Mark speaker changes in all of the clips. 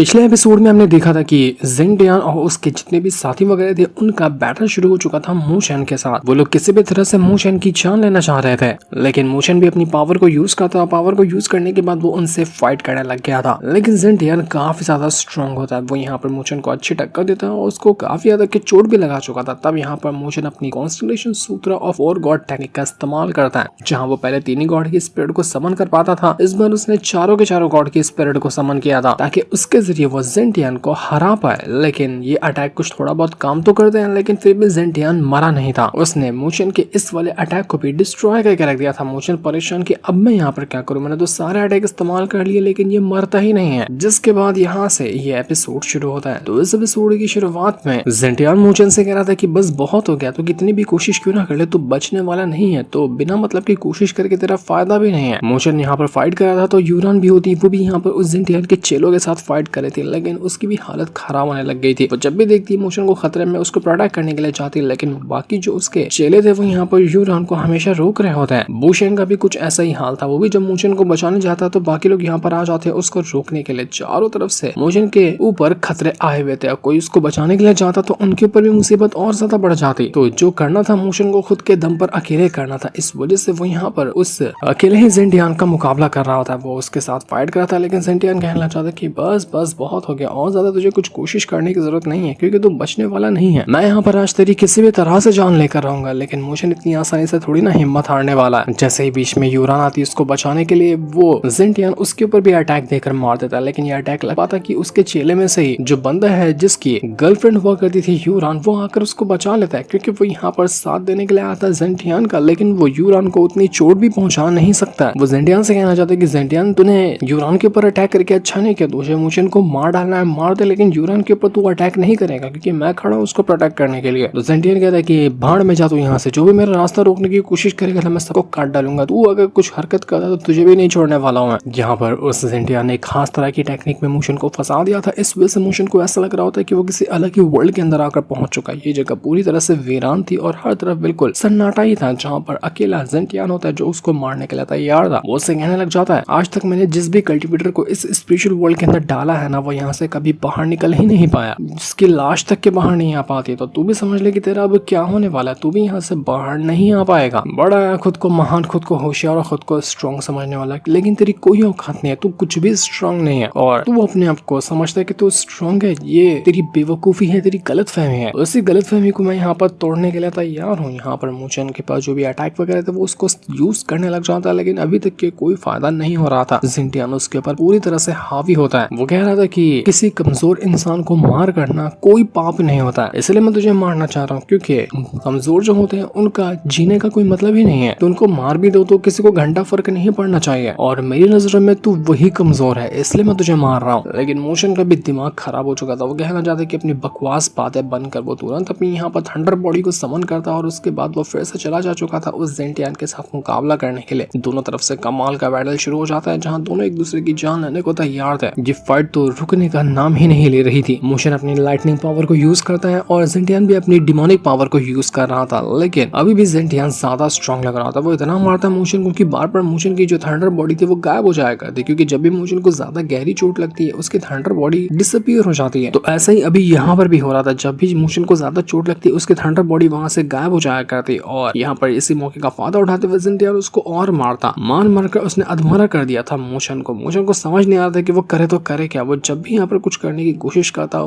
Speaker 1: पिछले एपिसोड में हमने देखा था कि जिंटियान और उसके जितने भी साथी वगैरह थे उनका बैटल शुरू हो चुका था मूशन के साथ। वो लोग किसी भी तरह से मूशन की जान लेना चाह रहे थे, लेकिन मूशन भी अपनी पावर को यूज करता। पावर को यूज करने के बाद वो उनसे फाइट करने लग गया था, लेकिन जिंटियान काफी ज्यादा स्ट्रॉन्ग होता है। वो यहाँ पर मूशन को अच्छी टक्कर देता है और उसको काफी ज्यादा की चोट भी लगा चुका था। तब यहाँ पर मूशन अपनी कॉन्स्टलेशन सूत्र ऑफ 4 गॉड टेक्निक का इस्तेमाल करता है, जहाँ वो पहले 3 ही गॉड की स्पिरिट को समन कर पाता था। इस बार उसने चारों के चारों गॉड की स्पिरिट को समन किया था ताकि उसके जरिए वो जिंटियान को हरा पाए। लेकिन ये अटैक कुछ थोड़ा बहुत काम तो करते हैं, लेकिन फिर भी जिंटियान मरा नहीं था। उसने मूशन के इस वाले अटैक को भी डिस्ट्रॉय करके रख दिया था। मूशन परेशान कि अब मैं यहाँ पर क्या करूं, मैंने तो सारे अटैक इस्तेमाल कर लिए लेकिन ये मरता ही नहीं है। जिसके बाद यहाँ से ये एपिसोड शुरू होता है। तो इस एपिसोड की शुरुआत में जिंटियान मूशन से कह रहा था कि बस बहुत हो गया, तो कितनी भी कोशिश क्यों ना कर ले, तो बचने वाला नहीं है, तो बिना मतलब की कोशिश करके तेरा फायदा भी नहीं है। मूशन यहाँ पर फाइट कर रहा था, तो यूरान भी होती, वो भी यहाँ पर उस जिंटियान के चेलों के साथ फाइट कर रही थी, लेकिन उसकी भी हालत खराब होने लग गई थी। वो जब भी देखती मूशन को खतरे में उसको प्रोटेक्ट करने के लिए जाती, लेकिन बाकी जो उसके चेले थे वो यहाँ पर यूरान को हमेशा रोक रहे होते हैं। बूशेन का भी कुछ ऐसा ही हाल था। वो भी जब मूशन को बचाने जाता तो बाकी लोग यहाँ पर आ जाते हैं उसको रोकने के लिए। चारों तरफ से मूशन के ऊपर खतरे आए हुए थे। कोई उसको बचाने के लिए जाता तो उनके ऊपर भी मुसीबत और ज्यादा बढ़ जाती। तो जो करना था मूशन को खुद के दम पर अकेले करना था। इस वजह से वो यहाँ पर उस अकेले ही जिंटियान का मुकाबला कर रहा होता है। वो उसके साथ फाइट कर रहा था, लेकिन जिंटियान कहना चाहता कि बस बस बहुत हो गया, और ज्यादा तुझे कुछ कोशिश करने की जरूरत नहीं है, क्योंकि तू बचने वाला नहीं है। मैं यहाँ पर आज तेरी किसी भी तरह से जान लेकर रहूंगा। लेकिन मूशन इतनी आसानी से थोड़ी ना हिम्मत हारने वाला है। जैसे ही बीच में यूरान आती उसको बचाने के लिए, वो जिंटियान उसके ऊपर भी अटैक देकर मार देता है, लेकिन ये अटैक लग पाता कि उसके चेले में से ही जो बंदा है जिसकी गर्लफ्रेंड हुआ करती थी यूरान, वो आकर उसको बचा लेता है, क्योंकि वो यहाँ पर साथ देने के लिए आता है जिंटियान का। लेकिन वो यूरान को उतनी चोट भी पहुंचा नहीं सकता। वो जिंटियान से कहना चाहता है कि जिंटियान तूने यूरान के ऊपर अटैक करके अच्छा नहीं किया, तुझे मूशन को मार डालना है मार दे, लेकिन यूरान के ऊपर तू अटैक नहीं करेगा क्योंकि मैं खड़ा हूँ उसको प्रोटेक्ट करने के लिए। तो जिंटियान कहता है कि भाड़ में जा तू यहाँ से, जो भी मेरा रास्ता रोकने की कोशिश करेगा मैं सबको काट डालूंगा, तू अगर कुछ हरकत करता तो तुझे भी नहीं छोड़ने वाला हूँ मैं। यहाँ पर उस जिंटियान ने खास तरह की टेक्निक में मूशन को फंसा दिया था। इस वजह से मूशन को ऐसा लग रहा होता है कि वो किसी अलग ही वर्ल्ड के अंदर आकर पहुंच चुका है। ये जगह पूरी तरह से वीरान थी और हर तरफ बिल्कुल सन्नाटा ही था, जहाँ पर अकेला जिंटियान होता है जो उसको मारने के लिए तैयार था। वो उससे कहने लग जाता है आज तक मैंने जिस भी कल्टिवेटर को इस स्पिरिचुअल वर्ल्ड के अंदर डाला है ना, वो यहाँ से कभी बाहर निकल ही नहीं पाया, जिसकी लाश तक के बाहर नहीं आ पाती। तो तू भी समझ ले कि तेरा अब क्या होने वाला है, तू भी यहाँ से बाहर नहीं आ पाएगा। बड़ा खुद को महान, खुद को होशियार और खुद को स्ट्रॉन्ग समझने वाला, लेकिन तेरी कोई औकात नहीं है, तू कुछ भी स्ट्रॉन्ग नहीं है और तू अपने आप को समझता है कि तू स्ट्रॉन्ग है। ये तेरी बेवकूफी है, तेरी गलतफहमी है। उसी गलतफहमी को मैं यहाँ पर तोड़ने के लिए तैयार हूँ। यहाँ पर मूशन के पास जो भी अटैक वगैरह थे वो उसको यूज करने लग जाता है, लेकिन अभी तक के कोई फायदा नहीं हो रहा था। जिंटियान उसके ऊपर पूरी तरह से हावी होता है। वो कह रहा था कि किसी कमजोर इंसान को मार करना कोई पाप नहीं होता है, इसलिए मैं तुझे मारना चाह रहा हूँ, क्योंकि कमजोर जो होते हैं उनका जीने का कोई मतलब ही नहीं है। तो उनको मार भी दो तो किसी को घंटा फर्क नहीं पड़ना चाहिए, और मेरी नजर में तू वही कमजोर है, इसलिए मैं तुझे मार रहा हूँ। लेकिन मूशन का भी दिमाग खराब हो चुका था। वो कहना चाहता है कि अपनी बकवास बातें बंद कर। वो तुरंत अपनी यहाँ पर थंडर बॉडी को समन करता और उसके बाद वो फिर से चला जा चुका था उस जिंटियान के साथ मुकाबला करने के लिए। दोनों तरफ से कमाल का बैटल शुरू हो जाता है, जहाँ दोनों एक दूसरे की जान लेने को तैयार थे। ये फाइट तो रुकने का नाम ही नहीं ले रही थी। मूशन अपनी लाइटनिंग पावर को यूज करता है और जिंटियान भी अपनी डिमोनिक पावर को यूज कर रहा था, लेकिन अभी भी जिंटियान ज्यादा स्ट्रॉन्ग लग रहा था। वो इतना मारता मूशन को कि बार बार मूशन की जो थंडर बॉडी थी वो गायब हो जाया करती, क्योंकि जब भी मूशन को ज्यादा गहरी चोट लगती है उसकी थंडर बॉडी डिसअपीयर हो जाती है। तो ऐसा ही अभी यहाँ पर भी हो रहा था। जब भी मूशन को ज्यादा चोट लगती है उसकी थंडर बॉडी वहां से गायब हो जाया करती, और यहाँ पर इसी मौके का फायदा उठाते हुए जिंटियान उसको और मारता। मार कर उसने अधमरा कर दिया था मूशन को। मूशन को समझ नहीं आ रहा था कि वो करे तो करे क्या। वो जब भी यहाँ पर कुछ करने की कोशिश करता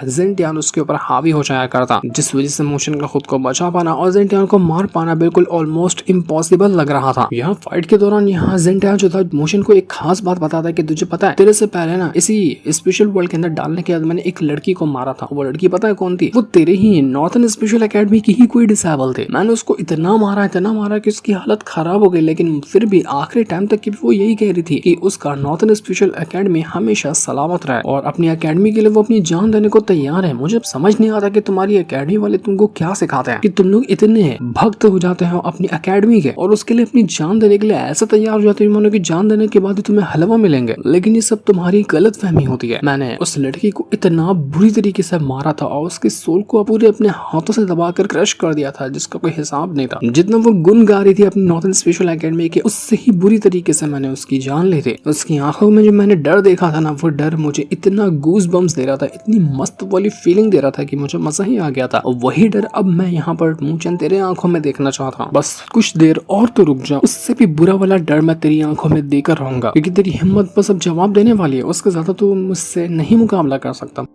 Speaker 1: जिंटियान उसके ऊपर हावी हो जाया करता, जिस वजह से मूशन का खुद को बचा पाना और जिंटियान को मार पाना बिल्कुल ऑलमोस्ट इम्पॉसिबल लग रहा था। यहाँ फाइट के दौरान यहाँ जिंटियान जो था मूशन को एक खास बात बताता है कि तुझे पता है तेरे से पहले ना इसी स्पेशल वर्ल्ड के अंदर डालने के बाद मैंने एक लड़की को मारा था। वो लड़की पता है कौन थी? वो तेरे ही नॉर्थन स्पेशल एकेडमी की ही कोई डिसेबल थे। मैंने उसको इतना मारा कि उसकी हालत खराब हो गई, लेकिन फिर भी आखिरी टाइम तक वो यही कह रही थी कि उसका नॉर्थन स्पेशल एकेडमी हमेशा सलामत रहे और अपनी एकेडमी के लिए वो अपनी जान देने को तैयार है। मुझे समझ नहीं आता कि तुम्हारी एकेडमी वाले तुमको क्या सिखाते हैं कि तुम लोग इतने भक्त हो जाते हो अपनी एकेडमी के और उसके लिए अपनी जान देने के लिए ऐसा तैयार हो जाते हो कि जान देने के बाद तुम्हें हलवा मिलेंगे। लेकिन ये सब तुम्हारी गलत फहमी होती है। मैंने उस लड़की को इतना बुरी तरीके से मारा था और उसके सोल को पूरे अपने हाथों से दबाकर क्रश कर दिया था, जिसका कोई हिसाब नहीं था। जितना वो गुन गा रही थी अपनी नॉर्थन स्पेशल एकेडमी के, उससे ही बुरी तरीके से मैंने उसकी जान ली थी। उसकी आंखों में जो मैंने डर देखा था ना, वो डर मुझे इतना गूज बम्स दे रहा था, इतनी मस्त वाली फीलिंग दे रहा था कि मुझे मजा ही आ गया था। और वही डर अब मैं यहाँ पर मूचन तेरे आंखों में देखना चाहता हूँ। बस कुछ देर और तो रुक जा, उससे भी बुरा वाला डर मैं तेरी आंखों में देकर रहूंगा, क्योंकि तेरी हिम्मत बस अब जवाब देने वाली है, उसके ज्यादा तो मुझसे नहीं मुकाबला कर सकता।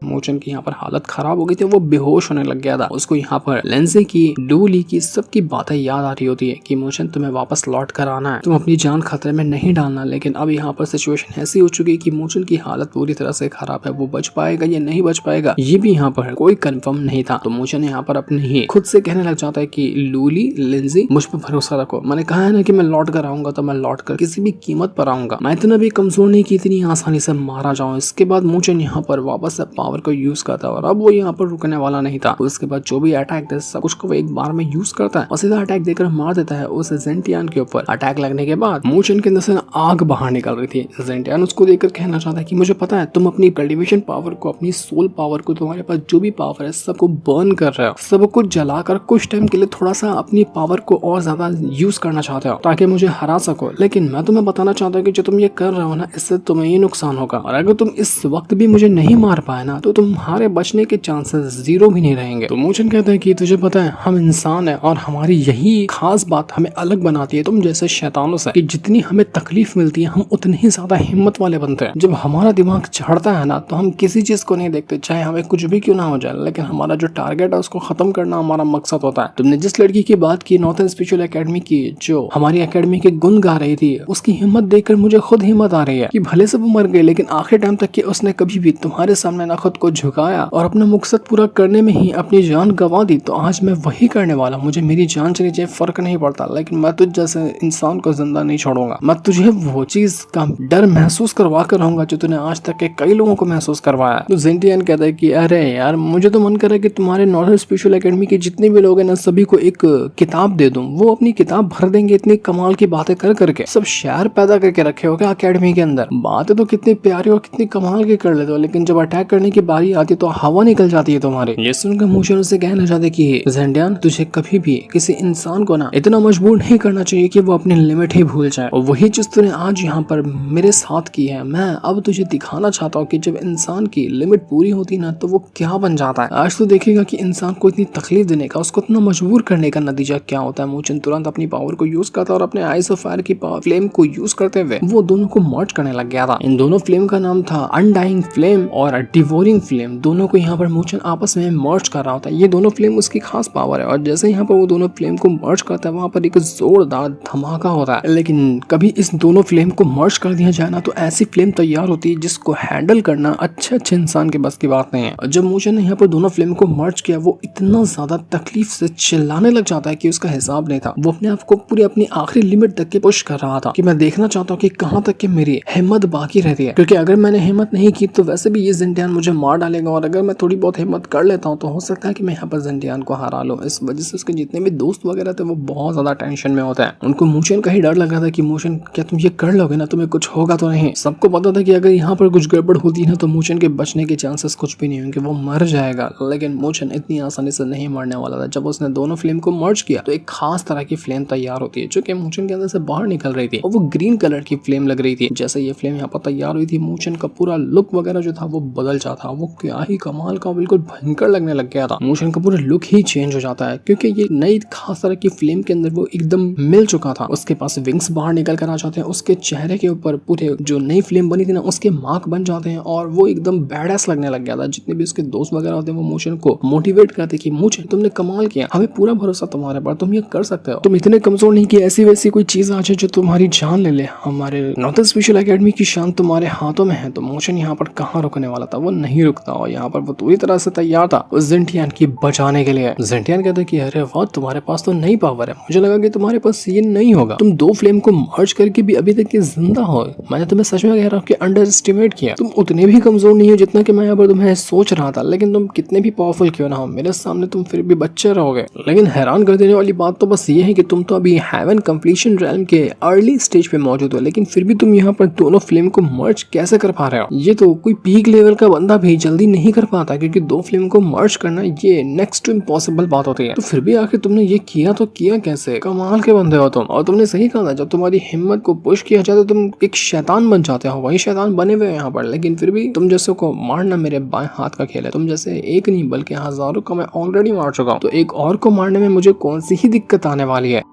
Speaker 1: मोचन की यहाँ पर हालत खराब हो गई थी, वो बेहोश होने लग गया था। उसको यहाँ पर लेंजे की, डूली की, सबकी बातें याद आ रही होती है कि मोचन तुम्हें वापस लौट कर आना है, तुम अपनी जान खतरे में नहीं डालना। लेकिन अब यहाँ पर सिचुएशन ऐसी हो चुकी है कि मोचन की हालत पूरी तरह से खराब है। वो बच पाएगा या नहीं बच पाएगा ये भी यहाँ पर कोई कंफर्म नहीं था। तो मोचन यहाँ पर अपने ही खुद से कहने लग जाता है कि लूली, लेंजी, मुझ पर भरोसा रखो। मैंने कहा है ना कि मैं लौट कर आऊंगा, तो मैं लौट कर किसी भी कीमत पर आऊंगा। मैं इतना भी कमजोर नहीं कि इतनी आसानी से मारा जाऊं। इसके बाद मोचन यहाँ पर वापस से पावर को यूज करता है और अब वो यहाँ पर रुकने वाला नहीं था। उसके बाद जो भी अटैक थे सब कुछ को वो एक बार में यूज करता है और सीधा अटैक देकर मार देता है उस जेंटियान के ऊपर। अटैक लगने के बाद मोचन के अंदर से आग बाहर निकल रही थी। जेंटियान उसको देखकर कहना चाहता है कि मुझे पता है तुम अपनी कल्टीवेशन पावर को, अपनी सोल पावर को, तुम्हारे पास जो भी पावर है सबको बर्न कर रहे हो, सब कुछ जलाकर कुछ टाइम के लिए थोड़ा सा अपनी पावर को और ज्यादा यूज करना चाहते हो ताकि मुझे हरा सको। लेकिन मैं तुम्हें बताना चाहता हूँ कि जो तुम ये कर रहे हो ना, इससे तुम्हें ये नुकसान होगा और अगर तुम इस वक्त भी मुझे नहीं मार पाए ना तो तुम्हारे बचने के चांसेस जीरो भी नहीं रहेंगे। तो मोचन कहता है कि तुझे पता है हम इंसान है और हमारी यही खास बात हमें अलग बनाती है तुम जैसे शैतानों से, कि जितनी हमें तकलीफ मिलती है हम उतनी ही ज्यादा हिम्मत वाले बनते हैं। जब हमारा दिमाग चढ़ता है ना तो हम किसी चीज को नहीं देखते, चाहे हमें कुछ भी क्यों ना हो जाए, लेकिन हमारा जो टारगेट है उसको खत्म करना हमारा मकसद होता है। तुमने जिस लड़की की बात की नॉर्थन स्पिरिचुअल एकेडमी की, जो हमारी एकेडमी के गुण गा रही थी, उसकी हिम्मत देखकर मुझे खुद हिम्मत आ रही है कि भले से वो मर गई लेकिन आखिर टाइम तक कि उसने कभी भी तुम्हारे सामने ना खुद को झुकाया और अपना मकसद पूरा करने में ही अपनी जान गंवा दी। तो आज मैं वही करने वाला, मुझे मेरी जान चली जाए फर्क नहीं पड़ता, लेकिन मैं तुझ जैसे इंसान को जिंदा नहीं छोड़ूंगा। मैं तुझे वो चीज का डर महसूस करवा कर रहूंगा जो तूने आज तक के कई लोगों को महसूस करवाया। तो जेंटियान कहता है कि अरे यार मुझे तो मन कर रहा है कि तुम्हारे नॉर्थन स्पिरिचुअल एकेडमी के जितने भी लोग हैं ना सभी को एक किताब दे दूं, वो अपनी किताब भर देंगे इतनी कमाल की बातें कर करके। सब शहर पैदा करके रखे हो क्या अकेडमी के अंदर? बातें तो कितनी प्यारी और कितनी कमाल की कर लेते हो, लेकिन जब अटैक करने की बारी आती तो हवा निकल जाती है तुम्हारी। ये सुनकर मोचन उससे कहना चाहते कि जेंटियान तुझे कभी भी किसी इंसान को ना इतना मजबूर नहीं करना चाहिए कि वो अपनी लिमिट ही भूल जाए, और वही चीज तूने आज यहाँ पर मेरे साथ की है। मैं अब तुझे दिखाना चाहता हूँ कि जब इंसान की लिमिट पूरी होती ना तो वो क्या बन जाता है। आज तो देखेगा कि इंसान को इतनी तकलीफ देने का, उसको इतना मजबूर करने का नतीजा क्या होता है। मोचन तुरंत अपनी पावर को यूज करता और अपने आइस ऑफ फायर की फ्लेम को यूज करते हुए वो दोनों को मर्ज करने लग गया था। इन दोनों फ्लेम का नाम था अनडाइंग फ्लेम और डिवोरिंग फ्लेम। दोनों को यहाँ पर मोचन आपस में मर्ज कर रहा होता है। ये दोनों फ्लेम उसकी खास पावर है और जैसे यहाँ पर वो दोनों फ्लेम को मर्ज करता है वहाँ पर एक जोरदार धमाका होता है। लेकिन कभी इस दोनों फ्लेम को मर्ज कर दिया जाए ना तो ऐसी फ्लेम तैयार होती है जिसको हैंडल करना अच्छे इंसान के बस की बात नहीं है। और जब मोचन ने यहाँ पर दोनों फ्लेम को मर्ज किया वो इतना ज्यादा तकलीफ से चिल्लाने लग जाता है कि उसका हिसाब नहीं था। वो अपने आप को पूरी अपनी आखिरी लिमिट तक के पुश कर रहा था कि मैं देखना चाहता हूँ कि कहाँ तक के मेरी हिम्मत बाकी रहती है, क्योंकि अगर मैंने हिम्मत नहीं की तो वैसे भी ये जेंटियान मुझे मार डालेगा, और अगर मैं थोड़ी बहुत हिम्मत कर लेता हूँ तो हो सकता है कि मैं यहाँ पर जेंटियान को हरा लूं। इस वजह से उसके जितने भी दोस्त वगैरह थे वो बहुत ज्यादा टेंशन में होते हैं। उनको मोचन का ही डर लग रहा था कि मोचन क्या तुम ये कर लोगे ना, तुम्हें कुछ होगा तो नहीं। सबको पता था कि अगर यहाँ पर कुछ गड़बड़ होती है ना तो मोचन के बचने के चांसेस कुछ भी नहीं होंगे, वो मर जाएगा। लेकिन मोचन इतनी आसानी से नहीं मरने वाला था। जब उसने दोनों फ्लेम को मर्ज किया तो एक खास तरह की फ्लेम तैयार होती है जो कि मोचन के अंदर से बाहर निकल रही थी और वो ग्रीन कलर की फ्लेम लग रही थी। जैसे ये फ्लेम यहाँ पर तैयार हुई थी मोचन का पूरा लुक वगैरह जो था वो बदल जाता, वो क्या ही कमाल का बिल्कुल भयंकर लगने लग गया था। मोचन का पूरा लुक ही चेंज हो जाता है क्योंकि ये नई खास तरह की फ्लेम के अंदर वो एकदम मिल चुका था। उसके पास विंग्स बाहर निकल कर आ जाते हैं, उसके चेहरे के ऊपर पूरे जो नई फ्लेम बनी थी ना उसके मार्क बन जाते हैं और वो एकदम बैडएस लगने लग गया था। जितने भी उसके दोस्त वगैरह होते हैं वो मोचन को मोटिवेट करते कि मोचन तुमने कमाल किया, हमें पूरा भरोसा तुम्हारे पर, तुम ये कर सकते हो, तुम इतने कमजोर नहीं कि ऐसी वैसी कोई चीज आ जाए जो तुम्हारी जान ले ले। हमारे नॉर्थन स्पिरिचुअल एकेडमी की शान तुम्हारे हाथों में है। तो मोचन यहाँ पर कहाँ रुकने वाला था, वो नहीं रुकता और यहाँ पर वो पूरी तरह से तैयार था उस जेंटियान की बचाने के लिए। जेंटियान कहता है कि अरे वाह तुम्हारे पास तो नई पावर है, मुझे लगा कि तुम्हारे पास ये नहीं होगा, तुम दो फ्लेम को मर्ज करके भी अभी तक जिंदा हो। मैंने तुम्हें सच में कह रहा हूँ कि अंडर एस्टिमेट किया, तुम उतने भी कमजोर नहीं हो जितना कि मैं यहाँ पर तुम्हें सोच रहा था। लेकिन तुम कितने भी पावरफुल क्यों ना हो मेरे सामने तुम फिर भी बच्चे रहोगे। लेकिन हैरान कर देने वाली बात तो बस ये है कि तुम तो अभी हेवन कंप्लीशन रेल्म के अर्ली स्टेज पे मौजूद हो, लेकिन फिर भी तुम यहाँ पर दोनों फ्लेम को मर्ज कैसे कर पा रहे हो। ये तो कोई पीक लेवल का बंदा भी जल्दी नहीं कर पाता, क्योंकि दो फिल्म को मर्ज करना ये नेक्स्ट टू इम्पॉसिबल बात होती है। तो फिर भी आखिर तुमने ये किया तो किया कैसे? कमाल के बंदे हो तुम। और तुमने सही कहा था, जब तुम्हारी हिम्मत को पुश किया जाए तो तुम एक शैतान बन जाते हो। वही शैतान बने हुए यहाँ पर, लेकिन फिर भी तुम जैसे को मारना मेरे बाएं हाथ का खेल है। तुम जैसे एक नहीं बल्कि हजारों को मैं ऑलरेडी मार चुका हूँ, तो एक और को मारने में मुझे कौन सी ही दिक्कत आने वाली है।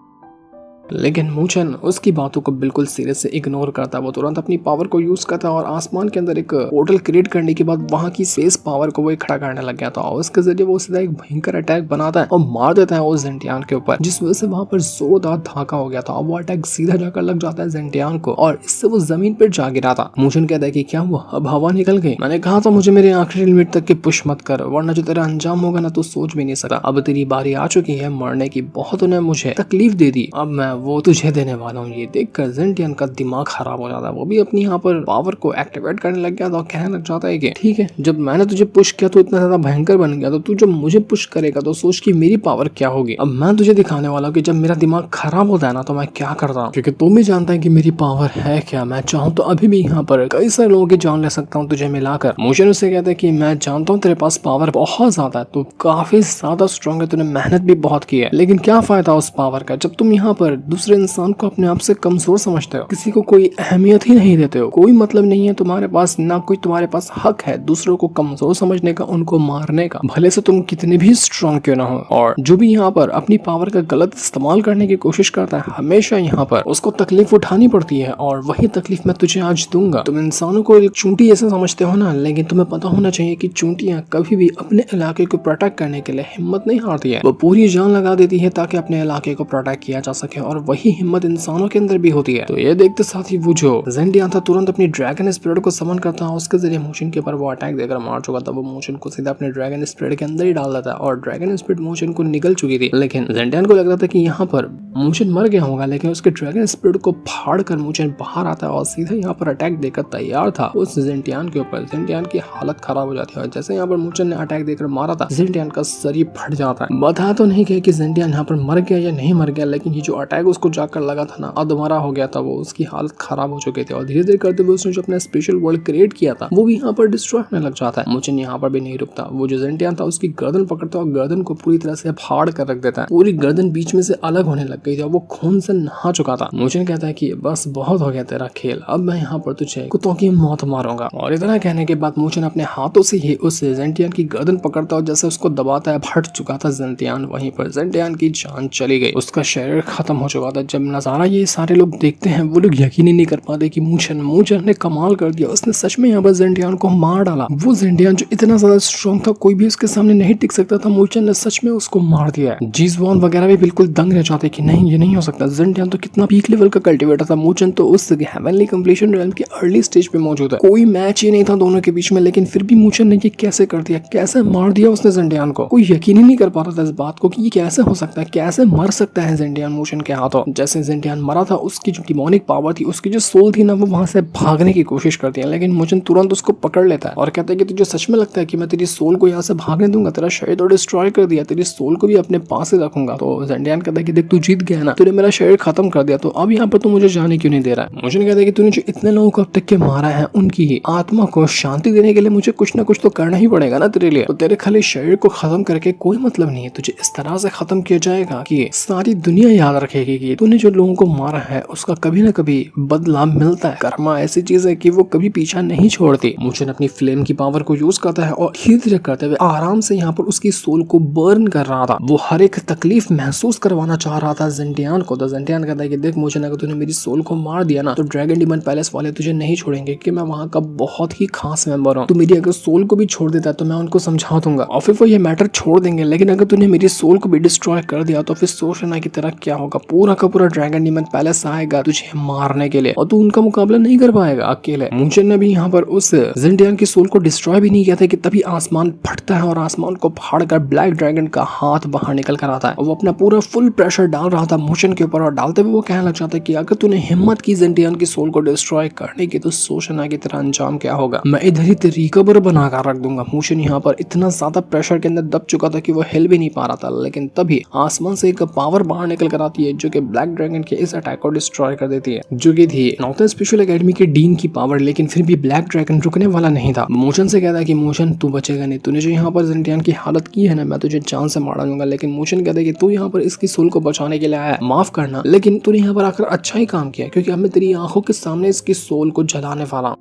Speaker 1: लेकिन मूचन उसकी बातों को बिल्कुल सीरियस से इग्नोर करता है। वो तुरंत अपनी पावर को यूज करता है और आसमान के अंदर एक पोर्टल क्रिएट करने के बाद वहां की स्पेस पावर को वो खड़ा करने लग गया था। और उसके जरिए वो सीधा एक भयंकर अटैक बनाता है और मार देता है वो जेंटियान के ऊपर, जिस वजह से वहां पर जोरदार धमाका हो गया था। और वो अटैक सीधा जाकर लग जाता है जेंटियान को और इससे वो जमीन पर जा गिरा था। मूचन कहता है कि क्या हुआ, अब हवा निकल गई? मैंने कहा था मुझे मेरे आखिरी लिमिट तक के पुश मत कर, वरना जो तेरा अंजाम होगा ना तो सोच भी नहीं सकता। अब तेरी बारी आ चुकी है मरने की, बहुत उन्हें मुझे तकलीफ दे दी, अब मैं वो तुझे देने वाला हूँ। ये देखकर जेंटियान का दिमाग खराब हो जाता है। वो भी अपनी यहाँ पर पावर को एक्टिवेट करने लग गया था और कहने लग जाता है कि ठीक है, जब मैंने तुझे पुश किया तो इतना ज्यादा भयंकर बन गया, तो तू जब मुझे पुश करेगा तो सोच कि मेरी पावर क्या होगी। अब मैं तुझे दिखाने वाला हूँ कि जब मेरा दिमाग खराब होता है ना तो मैं क्या करता हूँ, क्योंकि तुम भी जानता है कि मेरी पावर है क्या। मैं चाहूँ तो अभी भी यहाँ पर कई सारे लोगों की जान ले सकता हूँ तुझे मिलाकर। मूशन उससे कहता है कि मैं जानता हूँ तेरे पास पावर बहुत ज्यादा है, तू काफी ज्यादा स्ट्रॉन्ग है, तूने मेहनत भी बहुत की है, लेकिन क्या फायदा उस पावर का जब तुम यहाँ पर दूसरे इंसान को अपने आप से कमजोर समझते हो, किसी को कोई अहमियत ही नहीं देते हो। कोई मतलब नहीं है तुम्हारे पास, ना कोई तुम्हारे पास हक है दूसरों को कमजोर समझने का, उनको मारने का, भले से तुम कितने भी स्ट्रॉन्ग क्यों ना हो। और जो भी यहाँ पर अपनी पावर का गलत इस्तेमाल करने की कोशिश करता है, हमेशा यहाँ पर उसको तकलीफ उठानी पड़ती है। और वही तकलीफ मैं तुझे आज दूंगा। तुम इंसानों को एक चूंटी ऐसे समझते हो ना, लेकिन तुम्हें पता होना चाहिए कि चूंटियां कभी भी अपने इलाके को प्रोटेक्ट करने के लिए हिम्मत नहीं हारती है। वो पूरी जान लगा देती है ताकि अपने इलाके को प्रोटेक्ट किया जा सके, और वही हिम्मत इंसानों के अंदर भी होती है। तो ये देखते साथ ही वो जो जेंटियान था तुरंत अपनी ड्रैगन स्पिरिट को समन करता है। उसके जरिए मूशन के ऊपर वो अटैक देकर मार चुका था। वो मूशन को सीधा अपने ड्रैगन स्पिरिट के अंदर ही डाल देता है और ड्रैगन स्पिरिट मूशन को निकल चुकी थी। लेकिन जेंटियान को लग रहा था कि यहाँ पर मूशन मर गया होगा, लेकिन उसके ड्रैगन स्पिरिट को फाड़ कर मूशन बाहर आता है और सीधा यहाँ पर अटैक देकर तैयार था उस जेंटियान के ऊपर। जेंटियान की हालत खराब हो जाती है और जैसे यहाँ पर मूशन ने अटैक देकर मारा था, जेंटियान का सर ही फट जाता है। बता तो नहीं गया कि जेंटियान यहाँ पर मर गया या नहीं मर गया, लेकिन ये जो अटैक उसको जाकर लगा था ना, अधमरा हो गया था वो। उसकी हालत खराब हो चुकी थी और धीरे धीरे करते हुए उसने जो अपना स्पेशल वर्ल्ड क्रिएट किया था वो भी यहाँ पर डिस्ट्रॉय होने लग जाता है। मूचन यहाँ पर भी नहीं रुकता। वो जो जेंटियान था उसकी गर्दन पकड़ता और गर्दन को पूरी तरह से फाड़ कर रख देता है। पूरी गर्दन बीच में से अलग होने लग गई थी और वो खून से नहा चुका था। मूचन कहता है कि बस बहुत हो गया तेरा खेल, अब मैं यहाँ पर तुझे कुत्तों की मौत मारूंगा। और इतना कहने के बाद मूचन अपने हाथों से ही उस जेंटियान की गर्दन पकड़ता और जैसे उसको दबाता है, फट चुका था जेंटियान। वहीं पर जेंटियान की जान चली गई, उसका शरीर खत्म हो चुका था। जब नजारा ये सारे लोग देखते हैं वो लोग यकीन ही नहीं कर पाते कि मूचन ने कमाल कर दिया। उसने सच में यहाँ पर जेंटियान को मार डाला। वो जेंटियान जो इतना ज्यादा स्ट्रॉन्ग था, कोई भी उसके सामने नहीं टिक सकता था, मूचन ने सच में उसको मार दिया। जीजवान वगैरह भी बिल्कुल दंग रह जाते कि नहीं ये नहीं हो सकता। जेंटियान तो कितना पीक लेवल का कल्टिवेटर था, मूचन तो उस हेवनली कंप्लीशन रेल्म के अर्ली स्टेज पे मौजूद है। कोई मैच ही नहीं था दोनों के बीच में, लेकिन फिर भी मूचन ने ये कैसे कर दिया, कैसे मार दिया उसने जेंटियान को। कोई यकीन ही नहीं कर पा रहा था इस बात को कि ये कैसे हो सकता है, कैसे मर सकता है जेंटियान मूचन के हाथों। जैसे जेंटियान मरा था, उसकी जो डिमोनिक पावर थी, उसकी जो सोल थी ना, वो वहां से भागने की कोशिश करती है, लेकिन मूचन तुरंत उसको पकड़ लेता है और कहता है कि तुझे सच में लगता है कि मैं तेरी सोल को यहाँ से भागने दूंगा? तेरा शरीर तो डिस्ट्रॉय कर दिया, तेरी सोल को भी अपने पास ही रखूंगा। तो जेंटियान कहता है कि देख तू जीत गया ना, तूने मेरा शरीर खत्म कर दिया, तो अब यहाँ पर तू मुझे जाने क्यों नहीं दे रहा है? मूचन कहता है कि तूने जो इतने लोगों को अब तक के मारा है, उनकी आत्मा को शांति देने के लिए मुझे कुछ ना कुछ तो करना ही पड़ेगा ना तेरे लिए। तो तेरे खाली शरीर को खत्म करके कोई मतलब नहीं है, तुझे इस तरह से खत्म किया जाएगा कि सारी दुनिया याद रखेगी कि तूने जो लोगों को मारा है उसका कभी ना कभी बदला मिलता है। कर्मा ऐसी चीज है कि वो कभी पीछा नहीं छोड़ती। मूचन अपनी फ्लेम की पावर को यूज करता है और धीरे धीरे करते हुए आराम से यहाँ पर उसकी सोल को बर्न कर रहा था। वो हर एक तकलीफ महसूस करवाना चाह रहा था जेंटियान को। तो जेंटियान कहता है कि देख मूचन, अगर तूने मेरी सोल को मार दिया ना तो ड्रैगन डिमन पैलेस वाले तुझे नहीं छोड़ेंगे, कि मैं वहाँ का बहुत ही खास मेंबर हूँ। तू मेरी अगर सोल को भी छोड़ देता है तो मैं उनको समझा दूंगा और फिर वो ये मैटर छोड़ देंगे, लेकिन अगर तूने मेरी सोल को भी डिस्ट्रॉय कर दिया तो फिर सोच लेना कि तेरा क्या होगा। पूरा का पूरा ड्रैगन डिमन पैलेस आएगा तुझे मारने के लिए और तू उनका मुकाबला नहीं कर पाएगा अकेले। मूचन ने भी यहाँ पर उस जेंटियान की सोल को डिस्ट्रॉय भी नहीं किया था कि तभी आसमान फटता है और आसमान को फाड़कर ब्लैक ड्रैगन का हाथ बाहर निकल कर आता है। वो अपना पूरा फुल प्रेशर डाल रहा था मूचन के ऊपर और डालते हुए वो कहने लग जाता है कि अगर तूने हिम्मत की जेंटियान की सोल को डिस्ट्रॉय करने की तो सोचना कि तेरा अंजाम क्या होगा। मैं इधर ही तेरी कब्र बनाकर रख दूंगा। मूचन यहाँ पर इतना ज्यादा प्रेशर के अंदर दब चुका था कि वो हिल भी नहीं पा रहा था, लेकिन तभी आसमान से एक पावर बाहर निकल कर आती है जो कि ब्लैक ड्रैगन के इस अटैक को डिस्ट्रॉय कर देती है, जो कि थी नॉर्थन स्पेशल एकेडमी के डीन की पावर। लेकिन फिर भी ब्लैक ड्रैगन रुकने वाला नहीं था। मोशन से कहता है कि मोशन तू बचेगा नहीं, तूने जो यहाँ पर जेंटियान की हालत की है ना, मैं तुझे जान से मार दूंगा। लेकिन मोशन कहता है कि तू यहाँ पर इसकी सोल को बचाने के लिए आया, माफ करना, लेकिन तूने यहाँ पर आकर अच्छा ही काम किया, क्योंकि अब मैं तेरी आंखों के सामने इसकी सोल को जलाने वाला हूं।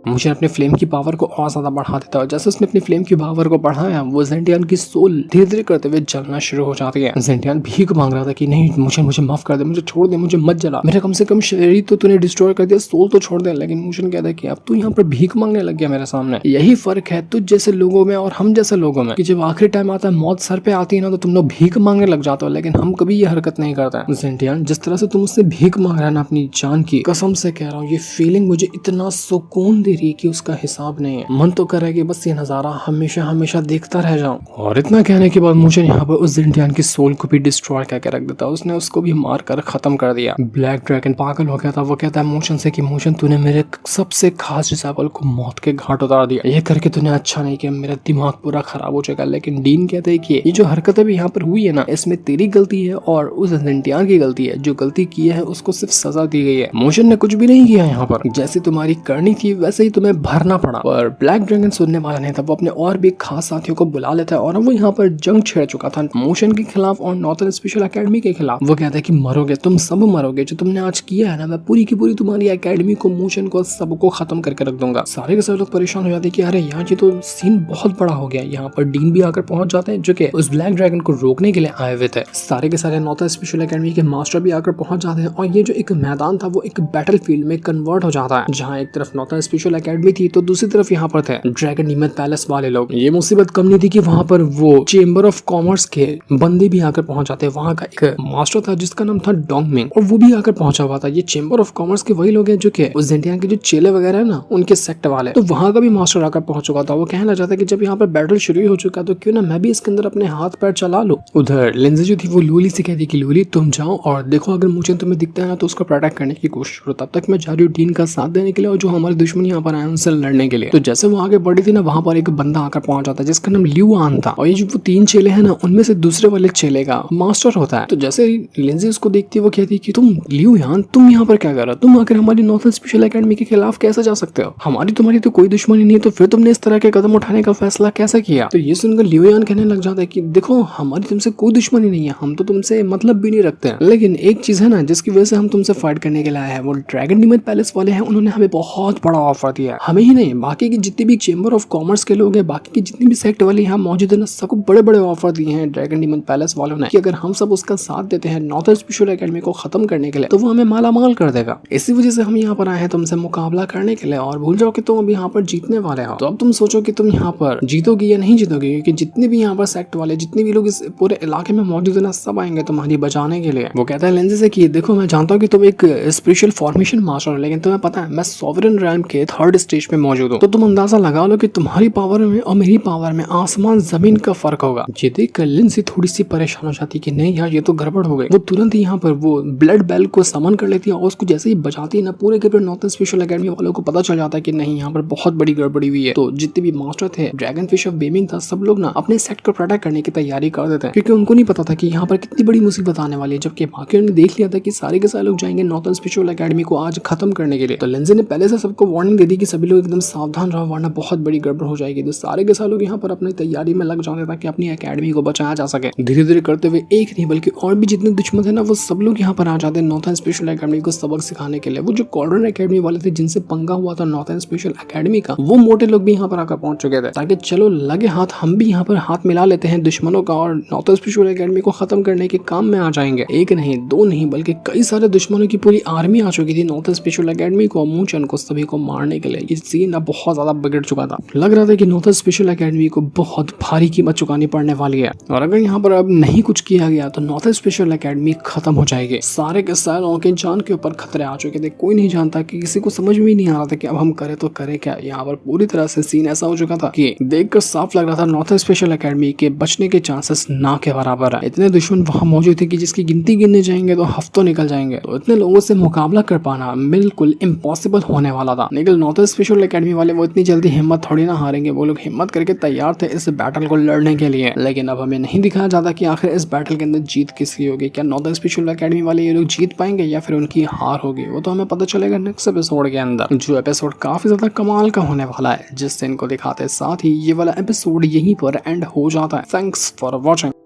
Speaker 1: मोशन अपने फ्लेम की पावर को और ज्यादा बढ़ा देता है। जैसे उसने अपनी फ्लेम की पावर को बढ़ाया, वो जेंटियान की सोल धीरे धीरे करते हुए जलना शुरू हो जाती है। जेंटियान भीख मांग रहा था कि नहीं मोशन, मुझे माफ कर दे, मुझे छोड़ दे, मुझे मत जला, मेरा कम से कम शरीर तो तूने डिस्ट्रॉय कर दिया, सोल तो छोड़ दे। लेकिन मोशन कहता है कि अब तू यहाँ पर भीख मांगने लग गया मेरे सामने। यही फर्क है तुझ जैसे लोगों में और हम जैसे लोगों में, कि जब आखिरी टाइम आता है, मौत सर पे आती है ना, तो तुम लोग भीख मांगने लग जाते हो, लेकिन हम कभी ये हरकत नहीं करते। जेंटियान, जिस तरह से तुम उससे भीख मांग रहा है ना, अपनी जान की कसम से कह रहा हूँ, ये फीलिंग मुझे इतना सुकून दे रही है कि उसका हिसाब नहीं है। मन तो कर रहा है कि बस ये नजारा हमेशा हमेशा देखता रह जाऊं। और इतना कहने के बाद मुझे यहाँ पर उस जेंटियान की सोल को भी डिस्ट्रॉय करके रख देता है। उसने उसको भी मार कर खत्म कर दिया। ब्लैक ड्रैगन पागल हो गया था। वो कहता है मोशन से कि मोशन, तूने मेरे सबसे खास डिसाइपल को मौत के घाट उतार दिया, ये करके तूने अच्छा नहीं किया, मेरा दिमाग पूरा खराब हो जाएगा। लेकिन डीन कहते हैं कि ये जो हरकत अभी यहाँ पर हुई है ना, इसमें तेरी गलती है और उस जेंटियान की गलती है। जो गलती की है उसको सिर्फ सजा दी गई है। मोशन ने कुछ भी नहीं किया यहाँ पर, जैसे तुम्हारी करनी थी वैसे ही तुम्हें भरना पड़ा। और ब्लैक ड्रैगन सुनने वाला नहीं था। वो अपने और भी खास साथियों को बुला लेता है और वो यहाँ पर जंग छेड़ चुका था मोशन के खिलाफ और नॉर्थन स्पेशल एकेडमी के खिलाफ। वो कहता है कि मरोगे, तुम सब मरोगे, जो तुमने आज किया है ना, मैं पूरी की पूरी तुम्हारी एकेडमी को, मोशन को, सबको खत्म करके रख दूंगा। सारे के सारे लोग परेशान हो जाते हैं कि अरे यार ये तो सीन बहुत बड़ा हो गया। यहाँ पर डीन भी आकर पहुंच जाते हैं, जो कि उस ब्लैक ड्रैगन को रोकने के लिए आए हुए थे। सारे के सारे नॉर्थन स्पेशल एकेडमी के मास्टर भी आकर पहुंच जाते हैं और ये जो एक मैदान था वो एक बैटल फील्ड में कन्वर्ट हो जाता है, जहाँ एक तरफ नॉर्थन स्पेशल एकेडमी थी तो दूसरी तरफ यहाँ पर थे ड्रैगन डीमन पैलेस वाले लोग। ये मुसीबत कम नहीं थी कि वहाँ पर वो चेंबर ऑफ कॉमर्स के बंदे भी आकर पहुंच जाते हैं। वहाँ का एक मास्टर था जिसका नाम था डोंगमिंग, और वो भी आकर पहुंचा हुआ था। ये चेंबर ऑफ कॉमर्स के वही लोग हैं जो कि उस जेंटियान के जो चेले वगैरह है ना, उनके सेक्ट वाले। तो वहाँ का भी मास्टर आकर पहुंच चुका था। वो कहना चाहता है कि जब यहाँ पर बैटल शुरू हो चुका तो क्यों ना मैं भी इसके अंदर अपने हाथ पैर चला लूं। उधर लिंजी जो थी वो लूली से कहती कि लूली तुम जाओ और देखो, अगर मुझे तुम्हें दिखता है ना तो उसको प्रोटेक्ट करने की कोशिश करो। तब तक मैं जा रही हूँ डीन का साथ देने के लिए और जो हमारे दुश्मन यहाँ पर आए उनसे लड़ने के लिए। तो जैसे वो आगे बढ़ी थी ना, वहाँ पर एक बंदा आकर पहुंच जाता है जिसका नाम ल्यूआन था। और ये जो वो 3 चेले हैं ना, उनमें से दूसरे वाले चेले का मास्टर होता है। तो जैसे लिंजी उसको देखती है, वो कहती है कि तुम ल्यूआन, तुम यहाँ पर क्या कर रहे हो? तुम आकर हमारी नॉर्थन स्पेशल एकेडमी के खिलाफ कैसे जा सकते हो? हमारी तुम्हारी तो कोई दुश्मनी नहीं, तो फिर तुमने इस तरह के कदम उठाने का फैसला कैसे किया? तो ये सुनकर ल्यूआन कहने लग जाता है कि देखो, हमारी तुमसे कोई दुश्मनी नहीं है, हम तो तुमसे मतलब भी नहीं रखते हैं। लेकिन एक चीज है ना जिसकी वजह से हम तुमसे फाइट करने के लिए आए हैं, वो ड्रैगन डीमन पैलेस वाले हैं। उन्होंने हमें बहुत बड़ा ऑफर दिया है, हमें ही नहीं, बाकी की जितनी भी चेंबर ऑफ कॉमर्स के लोग हैं, बाकी की जितनी भी सेक्ट वाले यहाँ मौजूद है ना, सबको बड़े बड़े ऑफर दिए हैं ड्रैगन डीमन पैलेस वालों ने कि अगर हम सब उसका साथ देते हैं नॉर्थन स्पेशल एकेडमी को खत्म करने के लिए, तो वो हमें माला माल कर देगा। इसी वजह से हम यहाँ पर आए हैं तुमसे मुकाबला करने के लिए। और भूल जाओ कि तुम अब यहाँ पर जीतने वाले हो। तो अब तुम सोचो कि तुम यहाँ पर जीतोगे या नहीं जीतोगे, क्योंकि जितने भी यहाँ पर सेक्ट वाले, जितने भी लोग इस पूरे इलाके में मौजूद है ना, सब आएंगे तुम्हारी बचाने के लिए। वो कहता है लेंजी से कि देखो, मैं जानता हूँ कि तुम एक स्पेशल फॉर्मेशन मास्टर हो, लेकिन तुम्हें पता है मैं सॉवरेन रैम के 3rd स्टेज पे मौजूद हूँ। तो तुम अंदाजा लगा लो कि तुम्हारी पावर में और मेरी पावर में आसमान जमीन का फर्क होगा। ये देखकर लिंजी थोड़ी सी परेशान हो जाती कि नहीं यार, ये तो गड़बड़ हो गई। वो तुरंत ही यहाँ पर वो ब्लड बेल को समन कर लेती है और उसको जैसे ही बचाती है ना, पूरे के पूरे नॉर्थन स्पेशल एकेडमी वालों को पता चल जाता है कि नहीं, यहाँ पर बहुत बड़ी गड़बड़ी हुई है। तो जितने भी मास्टर थे, ड्रैगन फिश ऑफ बेमिंग था, सब लोग ना अपने सेट को प्रोटेक्ट करने की तैयारी कर देते हैं, क्योंकि उनको नहीं पता था कि यहाँ पर कितनी बड़ी मुसीबत आने वाली है। जबकि बाकी ने देख लिया था कि सारे के सारे लोग जाएंगे नॉर्थन स्पेशल एकेडमी को आज खत्म करने के लिए। तो लिंजी ने पहले से सबको वार्निंग दे दी कि सभी लोग एकदम सावधान रहो, वरना बहुत बड़ी गड़बड़ हो जाएगी। तो सारे के सारे लोग यहाँ पर अपनी तैयारी में लग जाते ताकि अपनी एकेडमी को बचाया जा सके। धीरे धीरे करते हुए एक नहीं बल्कि और भी जितने दुश्मन थे ना, वो सब लोग यहाँ पर आ जाते हैं नॉर्थन स्पेशल एकेडमी को सबक सिखाने के लिए। वो जो कॉर्डन एकेडमी वाले थे जिनसे पंगा हुआ था नॉर्थन स्पेशल एकेडमी का, वो मोटे लोग भी यहाँ पर आकर पहुंच चुके थे ताकि चलो लगे हाथ, हम भी यहाँ पर हाथ मिला लेते हैं दुश्मनों का और नॉर्थन स्पेशल एकेडमी को खत्म करने के काम में आ जाएंगे। एक नहीं, 2 नहीं, बल्कि कई सारे दुश्मनों की पूरी आर्मी आ चुकी थी नॉर्थन स्पेशल एकेडमी को, मूचन को, सभी को मारने के लिए। ये सीन अब बहुत ज्यादा बिगड़ चुका था। लग रहा था कि नॉर्थन स्पेशल एकेडमी को बहुत भारी कीमत चुकानी पड़ने वाली है और अगर यहाँ पर अब नहीं कुछ किया गया तो नॉर्थन स्पेशल एकेडमी खत्म हो जाएगी। सारे के सारे लोगों के जान के ऊपर खतरे आ चुके थे। कोई नहीं जानता कि किसी को समझ में नहीं आ रहा था कि अब हम करें तो करें क्या। यहाँ पर पूरी तरह से सीन ऐसा हो चुका था कि देखकर साफ लग रहा था नॉर्थन स्पेशल एकेडमी के बचने के चांसेस ना के बराबर है। इतने दुश्मन वहाँ मौजूद थे कि जिसकी गिनती गिनने जाएंगे तो हफ्तों निकल जाएंगे। तो इतने लोगों से मुकाबला कर पाना बिल्कुल इम्पॉसिबल होने वाला था। निकल नॉर्थ स्पेशल एकेडमी वाले वो इतनी जल्दी हिम्मत थोड़ी ना हारेंगे, वो लोग हिम्मत करके तैयार थे इस बैटल को लड़ने के लिए। लेकिन अब हमें नहीं दिखाया जाता कि आखिर इस बैटल के अंदर जीत किसकी होगी। क्या नॉर्थ स्पेशल एकेडमी वाले ये लोग जीत पाएंगे या फिर उनकी हार होगी, वो तो हमें पता चलेगा नेक्स्ट एपिसोड के अंदर, जो एपिसोड काफी ज्यादा कमाल का होने वाला है, जिससे इनको दिखाते साथ ही ये वाला एपिसोड यहीं पर एंड हो जाता है। Thanks for watching.